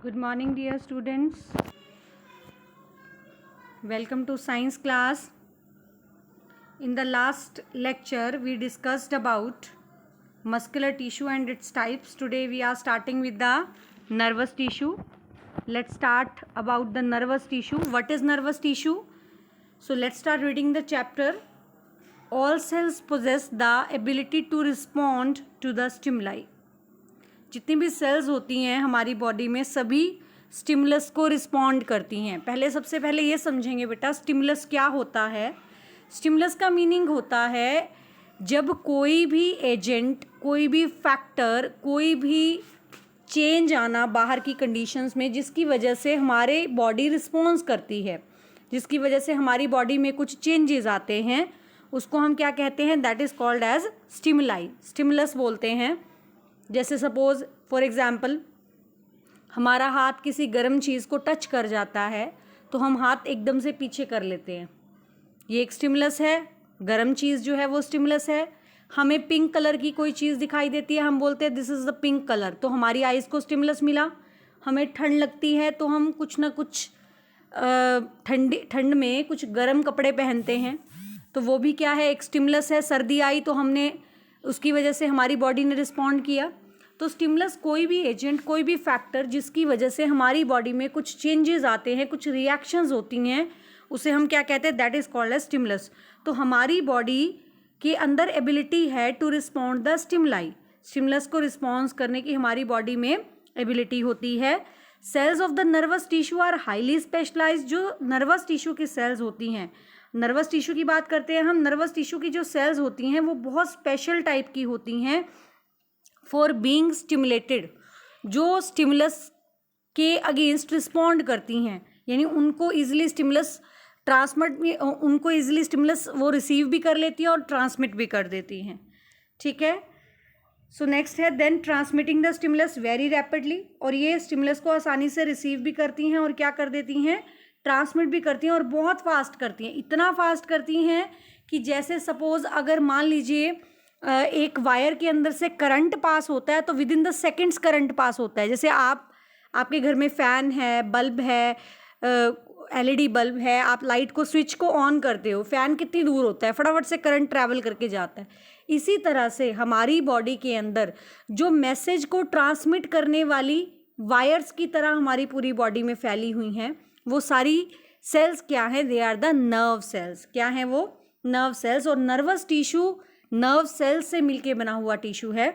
Good morning, dear students. Welcome to science class. In the last lecture, we discussed about muscular tissue and its types. Today, we are starting with the nervous tissue. Let's start about the nervous tissue. What is nervous tissue? So, let's start reading the chapter. All cells possess the ability to respond to the stimuli. जितनी भी sales होती हैं हमारी body में सभी stimulus को respond करती हैं। सबसे पहले ये समझेंगे बेटा स्टिमुलस क्या होता है। स्टिमुलस का मीनिंग होता है जब कोई भी एजेंट, कोई भी फैक्टर, कोई भी चेंज आना बाहर की कंडीशंस में जिसकी वजह से हमारे बॉडी रिस्पॉन्स करती है, जिसकी वजह से हमारी बॉडी में कुछ चेंजेस आते हैं, उसको हम क्या कहते हैं, that is called as stimuli, stimulus बोलते हैं। जैसे सपोज फॉर एग्जांपल हमारा हाथ किसी गर्म चीज़ को टच कर जाता है तो हम हाथ एकदम से पीछे कर लेते हैं, ये एक स्टिमुलस है। गर्म चीज़ जो है वो स्टिमुलस है। हमें पिंक कलर की कोई चीज़ दिखाई देती है, हम बोलते हैं this is the pink colour, तो हमारी आइज़ को स्टिमुलस मिला। हमें ठंड लगती है तो हम कुछ ना कुछ ठंड में कुछ गर्म कपड़े पहनते हैं, तो वो भी क्या है, एक स्टिमुलस है। सर्दी आई तो हमने उसकी वजह से हमारी बॉडी ने रिस्पॉन्ड किया। तो स्टिमुलस कोई भी एजेंट, कोई भी फैक्टर जिसकी वजह से हमारी बॉडी में कुछ चेंजेस आते हैं, कुछ रिएक्शंस होती हैं, उसे हम क्या कहते हैं, that is called as stimulus. तो हमारी बॉडी के अंदर एबिलिटी है to respond the stimuli, stimulus को रिस्पॉन्स करने की हमारी बॉडी में एबिलिटी होती है। Cells of the nervous tissue are highly specialised. जो नर्वस टिश्यू की सेल्स होती हैं, नर्वस टिश्यू की बात करते हैं हम, नर्वस टिश्यू की जो सेल्स होती हैं वो बहुत स्पेशल टाइप की होती हैं फॉर बीइंग स्टिमुलेटेड, जो स्टिमुलस के अगेंस्ट रिस्पॉन्ड करती हैं, यानी उनको ईजिली स्टिमुलस ट्रांसमिट भी, उनको ईजिली स्टिमुलस वो रिसीव भी कर लेती हैं और ट्रांसमिट भी कर देती हैं। ठीक है, सो नेक्स्ट है then transmitting the stimulus very rapidly, और ये स्टिमुलस को आसानी से रिसीव भी करती हैं और क्या कर देती हैं, ट्रांसमिट भी करती हैं और बहुत फास्ट करती हैं। इतना फास्ट करती हैं कि जैसे सपोज अगर मान लीजिए एक वायर के अंदर से करंट पास होता है तो with in the seconds current pass होता है। जैसे आपके घर में फ़ैन है, बल्ब है, एलईडी बल्ब है, आप लाइट को स्विच को ऑन करते हो, फ़ैन कितनी दूर होता है, फटाफट से करंट ट्रैवल करके जाता है। इसी तरह से हमारी बॉडी के अंदर जो मैसेज को ट्रांसमिट करने वाली वायर्स की तरह हमारी पूरी बॉडी में फैली हुई हैं, वो सारी सेल्स क्या हैं, they are the nerve cells. क्या हैं वो, नर्व सेल्स। और नर्वस टिश्यू नर्व सेल्स से मिलके बना हुआ टिश्यू है,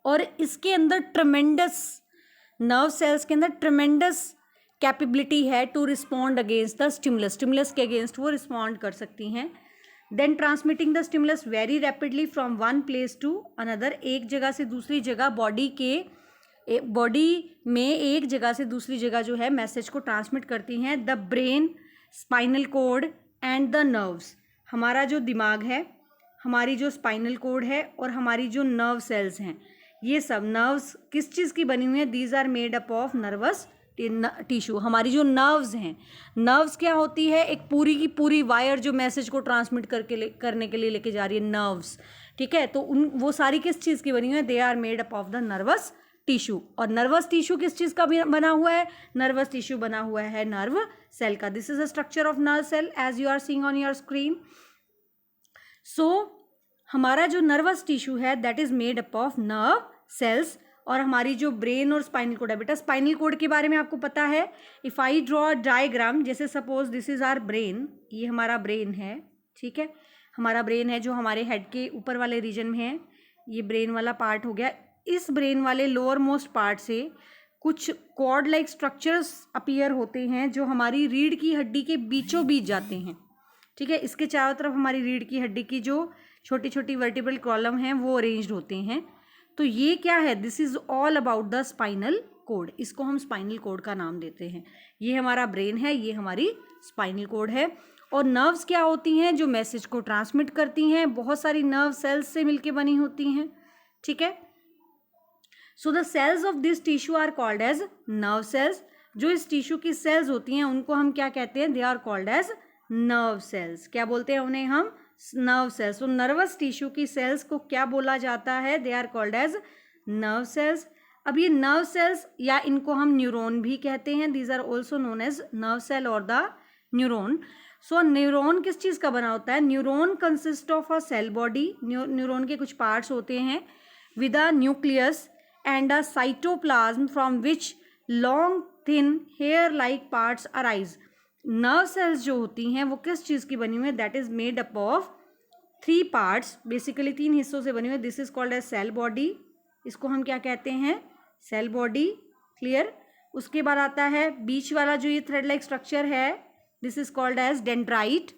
और इसके अंदर ट्रेमेंडस, नर्व सेल्स के अंदर ट्रेमेंडस कैपेबिलिटी है to respond against the stimulus, stimulus के अगेंस्ट वो रिस्पॉन्ड कर सकती हैं। Then transmitting the stimulus very rapidly from one place to another, एक जगह से दूसरी जगह बॉडी में एक जगह से दूसरी जगह जो है मैसेज को ट्रांसमिट करती हैं। The brain, spinal cord and the nerves, हमारा जो दिमाग है, हमारी जो स्पाइनल कोड है और हमारी जो नर्व सेल्स हैं, ये सब नर्व्स किस चीज़ की बनी हुई हैं, these are made up of nervous tissue. हमारी जो नर्व्स हैं, नर्व्स क्या होती है, एक पूरी की पूरी वायर जो मैसेज को ट्रांसमिट करने के लिए लेके जा रही है, नर्व्स। ठीक है, तो वो सारी किस चीज़ की बनी हुई है, they are made up of the nervous tissue. और नर्वस टिश्यू किस चीज़ का बना हुआ है, नर्वस टिश्यू बना हुआ है नर्व सेल का। This is a structure of nerve cell as you are seeing on your screen. So हमारा जो नर्वस टिश्यू है that is made up of nerve cells. और हमारी जो ब्रेन और स्पाइनल कोड है, बेटा स्पाइनल कोड के बारे में आपको पता है। If I draw a diagram, जैसे suppose this is our brain, ये हमारा ब्रेन है। ठीक है, हमारा ब्रेन है जो हमारे हेड के ऊपर वाले रीजन में है, ये ब्रेन वाला पार्ट हो गया। इस ब्रेन वाले लोअर मोस्ट पार्ट से कुछ कॉर्ड लाइक स्ट्रक्चर्स अपीयर होते हैं जो हमारी रीढ़ की हड्डी के बीचों बीच जाते हैं। ठीक है, इसके चारों तरफ हमारी रीढ़ की हड्डी की जो छोटी छोटी वर्टिब्रल कॉलम हैं वो अरेंज्ड होते हैं। तो ये क्या है, this is all about the spinal cord, इसको हम स्पाइनल कोड का नाम देते हैं। ये हमारा ब्रेन है, ये हमारी स्पाइनल कोड है। और नर्व्स क्या होती हैं, जो मैसेज को ट्रांसमिट करती हैं, बहुत सारी नर्व सेल्स से मिलके बनी होती हैं। ठीक है, so the cells of this tissue are called as nerve cells. जो इस टिश्यू की सेल्स होती हैं उनको हम क्या कहते हैं, they are called as nerve cells. क्या बोलते हैं उन्हें हम, नर्व सेल्स। तो नर्वस टिश्यू की सेल्स को क्या बोला जाता है, they are called as nerve cells. अब ये नर्व सेल्स या इनको हम न्यूरॉन भी कहते हैं, these are also known as nerve cell और द न्यूरॉन। सो न्यूरॉन किस चीज़ का बना होता है? Neuron consist of a cell body, neuron के कुछ पार्ट्स होते हैं, with a nucleus and a cytoplasm from which long thin hair like parts arise. Nerve cells जो होती हैं वो किस चीज़ की बनी हुई है? That is made up of 3 parts, basically 3 हिस्सों से बनी हुई है। This is called as cell body, इसको हम क्या कहते हैं? Cell body. क्लियर? उसके बाद आता है बीच वाला जो ये थ्रेड लाइक स्ट्रक्चर है, this is called as dendrite.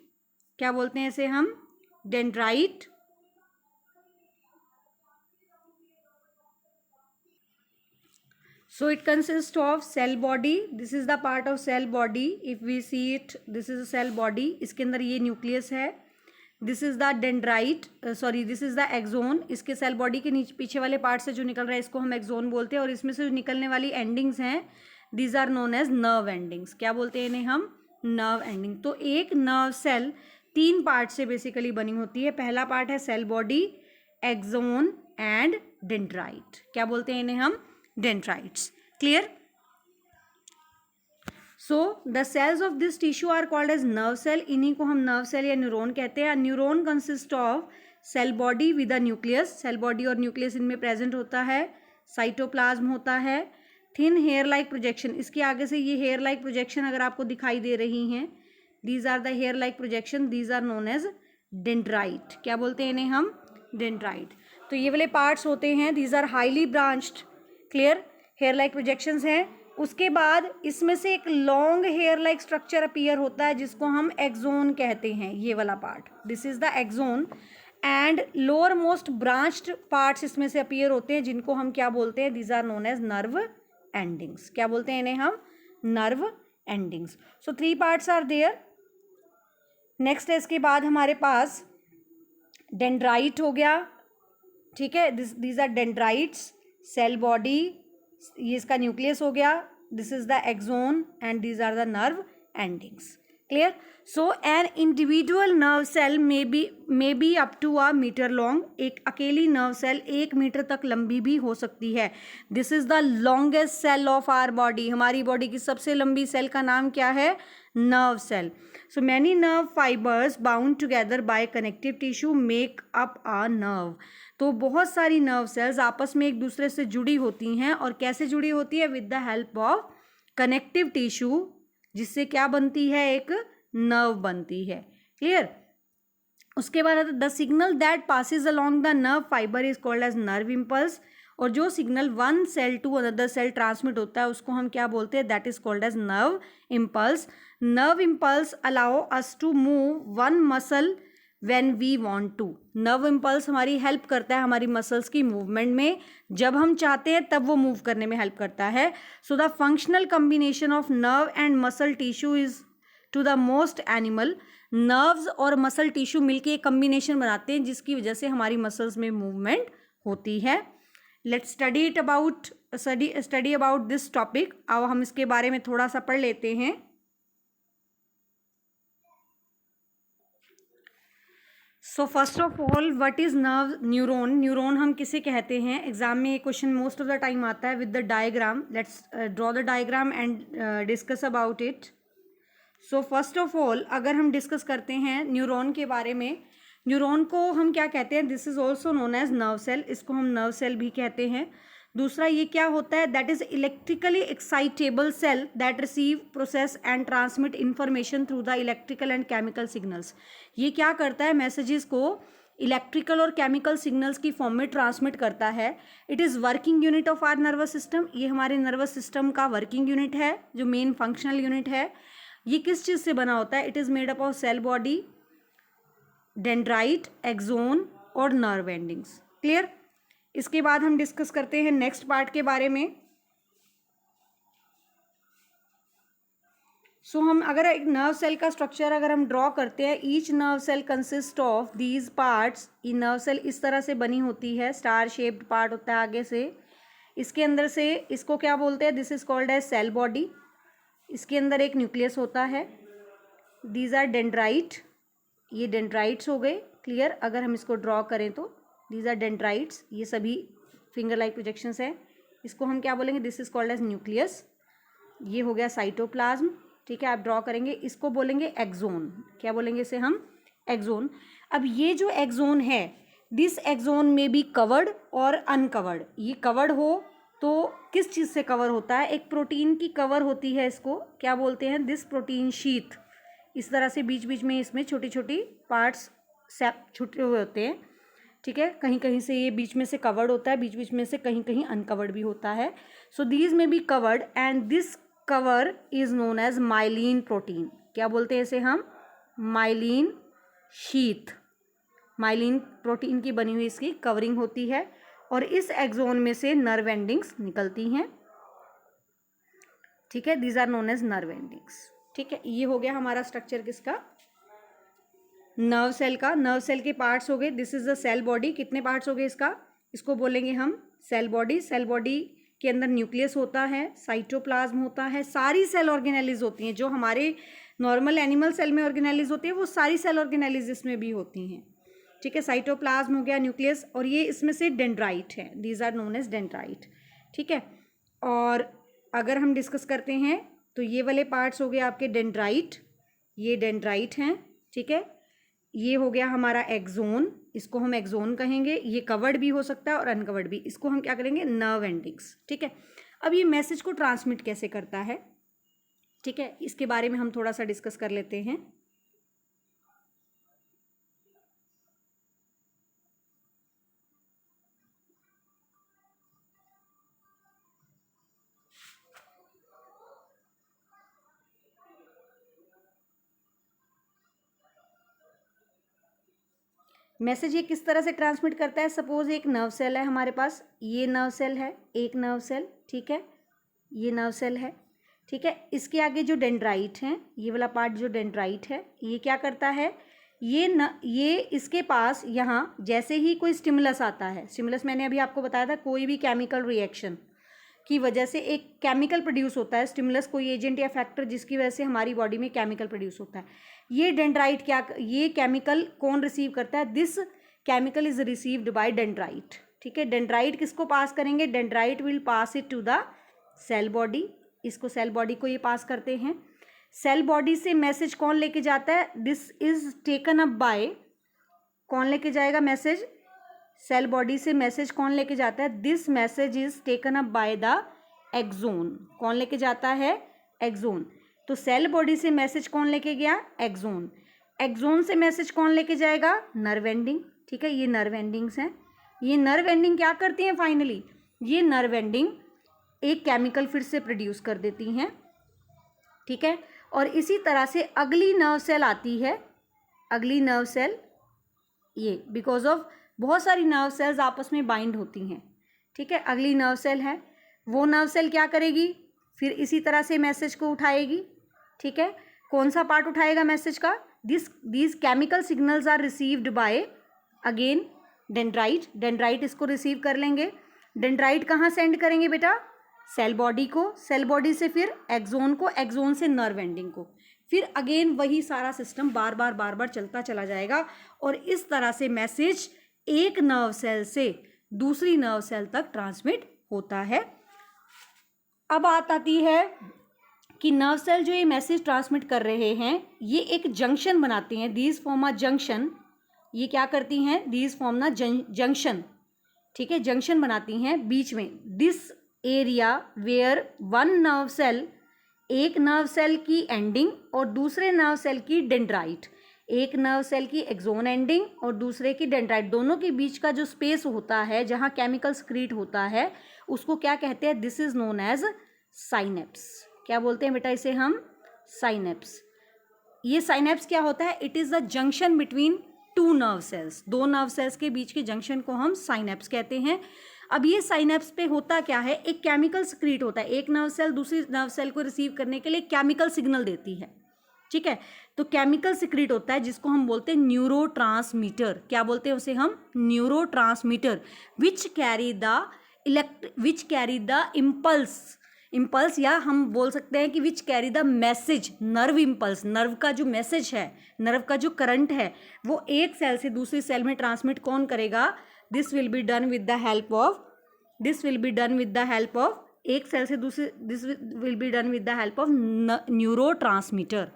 क्या बोलते हैं इसे हम? Dendrite. So it consists of cell body. This is the part of cell body. If we see it, this is a cell body. इसके अंदर ये nucleus है. This is the dendrite. This is the axon. इसके cell body के नीचे पीछे वाले part से जो निकल रहा है इसको हम एक्सोन बोलते हैं, और इसमें से जो निकलने वाली एंडिंग्स हैं these are known as nerve endings. क्या बोलते हैं इन्हें हम? Nerve ending. तो एक नर्व सेल 3 पार्ट से बेसिकली बनी होती है. पहला पार्ट है cell body, axon and dendrite. क्या बोलते हैं इन्हें हम? Dendrites. Clear? So the cells of this tissue are called as nerve cell. इन्हीं को हम नर्व सेल या न्यूरॉन कहते हैं. Neuron consist of cell body with a nucleus. Cell body और न्यूक्लियस इनमें प्रेजेंट होता है. साइटोप्लाज्म होता है. Thin hair like projection. इसके आगे से ये हेयर लाइक प्रोजेक्शन अगर आपको दिखाई दे रही हैं, these are the hair like projection, these are known as dendrite. क्या बोलते हैं इन्हें हम? डेंड्राइट. तो ये वाले पार्ट्स होते हैं, these are highly branched. Clear? Hair like projections हैं. उसके बाद इसमें से एक long hair like structure appear होता है जिसको हम एक्सोन कहते हैं. ये वाला part, this is the axon. And lower most branched parts इसमें से अपीयर होते हैं जिनको हम क्या बोलते हैं? These are known as nerve endings. क्या बोलते हैं इन्हें हम? Nerve endings. So 3 parts are there. Next है इसके बाद हमारे पास डेंड्राइट हो गया. ठीक है, these are dendrites. Cell body, ये इसका न्यूक्लियस हो गया. This is the axon and these are the nerve endings. Clear? So an individual nerve cell may be up to a metre long. एक अकेली नर्व सेल 1 मीटर तक लंबी भी हो सकती है. This is the longest cell of our body. हमारी body की सबसे लंबी सेल का नाम क्या है? Nerve cell. So many nerve fibres bound together by connective tissue make up a nerve. तो बहुत सारी नर्व सेल्स आपस में एक दूसरे से जुड़ी होती हैं. और कैसे जुड़ी होती है? With the help of connective tissue, जिससे क्या बनती है? एक नर्व बनती है. क्लियर? उसके बाद the signal that passes along the nerve fibre is called as nerve impulse. और जो signal one cell to another cell transmit होता है उसको हम क्या बोलते हैं? That is called as nerve impulse. Nerve impulse allow us to move one muscle when we want to. Nerve impulse हमारी हेल्प करता है हमारी मसल्स की मूवमेंट में. जब हम चाहते हैं तब वो मूव करने में हेल्प करता है. So the functional combination of nerve and muscle tissue is to the most animal. Nerves और मसल टिश्यू मिलके एक कम्बिनेशन बनाते हैं जिसकी वजह से हमारी मसल्स में मूवमेंट होती है. Let's study about this topic. अब हम इसके बारे में थोड़ा सा पढ़ लेते हैं. So first of all, what is nerve? Neuron. Neuron हम किसे कहते हैं? एग्जाम में ये question most of the time आता है with the diagram. Let's draw the diagram and discuss about it. So first of all, अगर हम डिस्कस करते हैं न्यूरॉन के बारे में, न्यूरॉन को हम क्या कहते हैं? This is also known as nerve cell. इसको हम नर्व सेल भी कहते हैं. दूसरा, ये क्या होता है? That is electrically excitable cell that receive, process and transmit information through the electrical and chemical signals. ये क्या करता है? मैसेजेस को इलेक्ट्रिकल और केमिकल सिग्नल्स की फॉर्म में ट्रांसमिट करता है. It is working unit of our nervous system. ये हमारे नर्वस सिस्टम का वर्किंग यूनिट है, जो मेन फंक्शनल यूनिट है. ये किस चीज़ से बना होता है? It is made up of cell body, dendrite, axon और नर्व एंडिंग्स. क्लियर? इसके बाद हम डिस्कस करते हैं नेक्स्ट पार्ट के बारे में. सो हम अगर एक नर्व सेल का स्ट्रक्चर अगर हम ड्रॉ करते हैं, each nerve cell consist of these parts. ये नर्व सेल इस तरह से बनी होती है, स्टार शेप्ड पार्ट होता है आगे से. इसके अंदर से इसको क्या बोलते हैं? This is called as cell body. इसके अंदर एक न्यूक्लियस होता है. These are dendrite. ये डेंड्राइट्स हो गए. क्लियर? अगर हम इसको ड्रॉ करें तो दीज आर डेंड्राइट्स. ये सभी फिंगर लाइक प्रोजेक्शंस हैं. इसको हम क्या बोलेंगे, this is called as nucleus. ये हो गया साइटोप्लाज्म, ठीक है, आप ड्रॉ करेंगे, इसको बोलेंगे एक्सोन। क्या बोलेंगे इसे हम, एक्सोन। अब ये जो एक्सोन है, दिस एक्सोन में बी कवर्ड और अनकवर्ड। ये कवर्ड हो तो किस चीज़ से कवर होता है, एक प्रोटीन की कवर होती है, इसको क्या बोलते हैं, दिस प्रोटीन शीथ। इस तरह से बीच बीच में इसमें छोटी छोटी पार्ट्स छुटे हुए होते हैं, ठीक है, कहीं कहीं से ये बीच में से कवर्ड होता है, बीच बीच में से कहीं कहीं अनकवर्ड भी होता है। So these may be covered and this cover is known as myelin protein. क्या बोलते हैं इसे हम, माइलिन शीथ। माइलिन प्रोटीन की बनी हुई इसकी कवरिंग होती है और इस एक्सोन में से नर्व एंडिंग्स निकलती हैं, ठीक है, these are known as nerve endings, ठीक है। ये हो गया हमारा स्ट्रक्चर किसका, नर्व सेल का। नर्व सेल के पार्ट्स हो गए, this is the cell body. कितने पार्ट्स हो गए इसका, इसको बोलेंगे हम सेल बॉडी। सेल बॉडी के अंदर न्यूक्लियस होता है, साइटोप्लाज्म होता है, सारी सेल ऑर्गेनेलिज होती हैं, जो हमारे नॉर्मल एनिमल सेल में ऑर्गेनेलिज होती है वो सारी सेल ऑर्गेनेलिज इसमें भी होती हैं, ठीक है। साइटोप्लाज्म हो गया, न्यूक्लियस, और ये इसमें से डेंड्राइट है, these are known as dendrite, ठीक है। और अगर हम डिस्कस करते हैं तो ये वाले पार्ट्स हो गए आपके डेंड्राइट, ये डेंड्राइट हैं, ठीक है। ये हो गया हमारा एक्सोन, इसको हम एक्सोन कहेंगे। ये कवर्ड भी हो सकता है और अनकवर्ड भी, इसको हम क्या करेंगे, नर्व एंडिंग्स, ठीक है। अब ये मैसेज को ट्रांसमिट कैसे करता है, ठीक है, इसके बारे में हम थोड़ा सा डिस्कस कर लेते हैं। मैसेज ये किस तरह से ट्रांसमिट करता है, सपोज एक नर्व सेल है हमारे पास, ये नर्व सेल है, एक नर्व सेल, ठीक है, ये नर्व सेल है, ठीक है। इसके आगे जो डेंड्राइट है, ये वाला पार्ट जो डेंड्राइट है, ये क्या करता है, ये इसके पास यहाँ जैसे ही कोई स्टिमुलस आता है, स्टिमुलस मैंने अभी आपको बताया था, कोई भी केमिकल रिएक्शन की वजह से एक केमिकल प्रोड्यूस होता है, स्टिमुलस कोई एजेंट या फैक्टर जिसकी वजह से हमारी बॉडी में केमिकल प्रोड्यूस होता है। ये डेंड्राइट ये केमिकल कौन रिसीव करता है, this chemical is received by dendrite, ठीक है। डेंड्राइट किसको पास करेंगे, dendrite will pass it to the cell body, इसको सेल बॉडी को ये पास करते हैं। सेल बॉडी से मैसेज कौन लेके जाता है, this is taken up by, कौन लेके जाएगा मैसेज, सेल बॉडी से मैसेज कौन लेके जाता है, this message is taken up by the axon. कौन लेके जाता है, एक्सोन। तो सेल बॉडी से मैसेज कौन लेके गया, एक्सोन। एक्सोन से मैसेज कौन लेके जाएगा, नर्व एंडिंग, ठीक है। ये नर्व एंडिंग्स हैं। ये नर्व एंडिंग क्या करती हैं, फाइनली ये नर्व एंडिंग एक केमिकल फिर से प्रोड्यूस कर देती हैं, ठीक है। और इसी तरह से अगली नर्व सेल आती है, अगली नर्व सेल ये, बिकॉज ऑफ बहुत सारी नर्व सेल्स आपस में बाइंड होती हैं, ठीक है। अगली नर्व सेल है, वो नर्व सेल क्या करेगी, फिर इसी तरह से मैसेज को उठाएगी, ठीक है। कौन सा पार्ट उठाएगा मैसेज का, these chemical signals are received by again dendrite, dendrite इसको रिसीव कर लेंगे। डेंड्राइट कहाँ सेंड करेंगे बेटा, सेल बॉडी को, सेल बॉडी से फिर एक्सोन को, एक्सोन से नर्व एंडिंग को, फिर अगेन वही सारा सिस्टम बार बार चलता चला जाएगा। और इस तरह से मैसेज एक नर्व सेल से दूसरी नर्व सेल तक ट्रांसमिट होता है। अब बात आती है कि नर्व सेल जो ये मैसेज ट्रांसमिट कर रहे हैं, ये एक जंक्शन बनाते हैं, दीज फॉर्म अ जंक्शन। ये क्या करती हैं, दीज फॉर्म ना जंक्शन, ठीक है, जंक्शन बनाती हैं बीच में। This area where one nerve cell, एक नर्व सेल की एंडिंग और दूसरे नर्व सेल की डेंड्राइट, एक नर्व सेल की एक्सोन एंडिंग और दूसरे की डेंड्राइट, दोनों के बीच का जो स्पेस होता है जहाँ केमिकल सिक्रीट होता है, उसको क्या कहते हैं, this is known as synapse. क्या बोलते हैं बेटा इसे हम, साइनेप्स। ये साइनेप्स क्या होता है, it is the junction between two nerve sales, दो नर्व सेल्स के बीच के जंक्शन को हम साइनेप्स कहते हैं। अब ये साइनेप्स पे होता क्या है, एक केमिकल सिक्रीट होता है, एक नर्व सेल दूसरी नर्व सेल को रिसीव करने के लिए केमिकल सिग्नल देती है, ठीक है। तो केमिकल सिक्रीट होता है जिसको हम बोलते हैं न्यूरोट्रांसमीटर। क्या बोलते हैं उसे हम, neurotransmitter, which carry the impulse, या हम बोल सकते हैं कि विच carry the message, nerve impulse, nerve का जो मैसेज है, नर्व का जो करंट है, वो एक सेल से दूसरी सेल में ट्रांसमिट कौन करेगा, this will be done with the help of this will be done with the help of, एक सेल से दूसरे, this will be done with the help of neurotransmitter.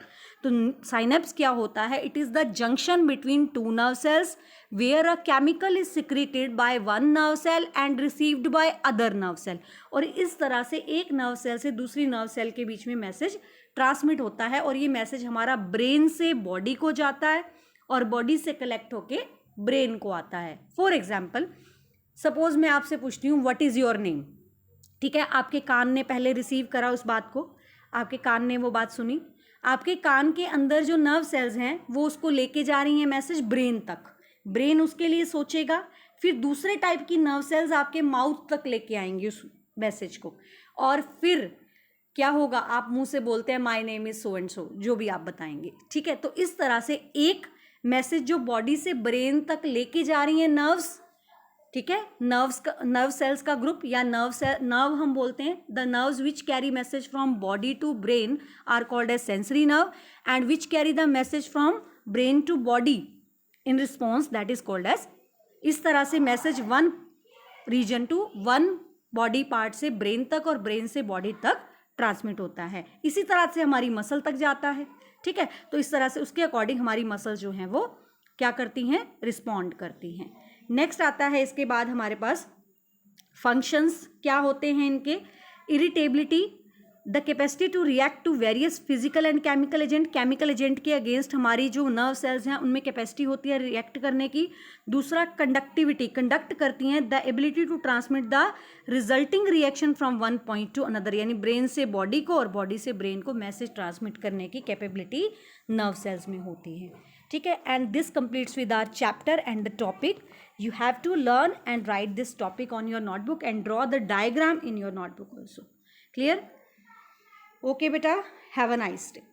तो साइनेप्स क्या होता है? It is the junction between two nerve cells where a chemical is secreted by one nerve cell and received by other nerve cell. और इस तरह से एक nerve cell से दूसरी नर्व सेल के बीच में मैसेज ट्रांसमिट होता है, और ये मैसेज हमारा ब्रेन से बॉडी को जाता है और बॉडी से कलेक्ट होके ब्रेन को आता है। फॉर एग्जाम्पल, सपोज मैं आपसे पूछती हूँ व्हाट इज योर नेम, ठीक है, आपके कान ने पहले रिसीव करा उस बात को, आपके कान ने वो बात सुनी, आपके कान के अंदर जो नर्व सेल्स हैं वो उसको लेके जा रही हैं मैसेज ब्रेन तक, ब्रेन उसके लिए सोचेगा, फिर दूसरे टाइप की नर्व सेल्स आपके माउथ तक लेके आएंगी उस मैसेज को, और फिर क्या होगा, आप मुंह से बोलते हैं my name is so and so, जो भी आप बताएंगे, ठीक है। तो इस तरह से एक मैसेज जो बॉडी से ब्रेन तक लेके जा रही है नर्व्स, ठीक है, नर्व सेल्स का ग्रुप या नर्व हम बोलते हैं, the nerves which carry message from body to brain are called as sensory nerve, and which carry the message from brain to body in response, that is called as. इस तरह से message one region to one body part से brain तक और brain से body तक transmit होता है। इसी तरह से हमारी मसल तक जाता है, ठीक है। तो इस तरह से उसके अकॉर्डिंग हमारी मसल जो हैं वो क्या करती हैं, रिस्पॉन्ड करती हैं। नेक्स्ट आता है इसके बाद हमारे पास फंक्शंस क्या होते हैं इनके। Irritability, the capacity to react to various physical and chemical agent, chemical agent के अगेंस्ट हमारी जो नर्व सेल्स हैं उनमें कैपेसिटी होती है रिएक्ट करने की। दूसरा कंडक्टिविटी, कंडक्ट करती हैं, the ability to transmit the resulting reaction from one point to another, यानी ब्रेन से बॉडी को और बॉडी से ब्रेन को मैसेज ट्रांसमिट करने की कैपेबिलिटी नर्व सेल्स में होती है, ठीक है। And this completes with our chapter and the topic. You have to learn and write this topic on your notebook and draw the diagram in your notebook also. Clear? Okay beta, have a nice day.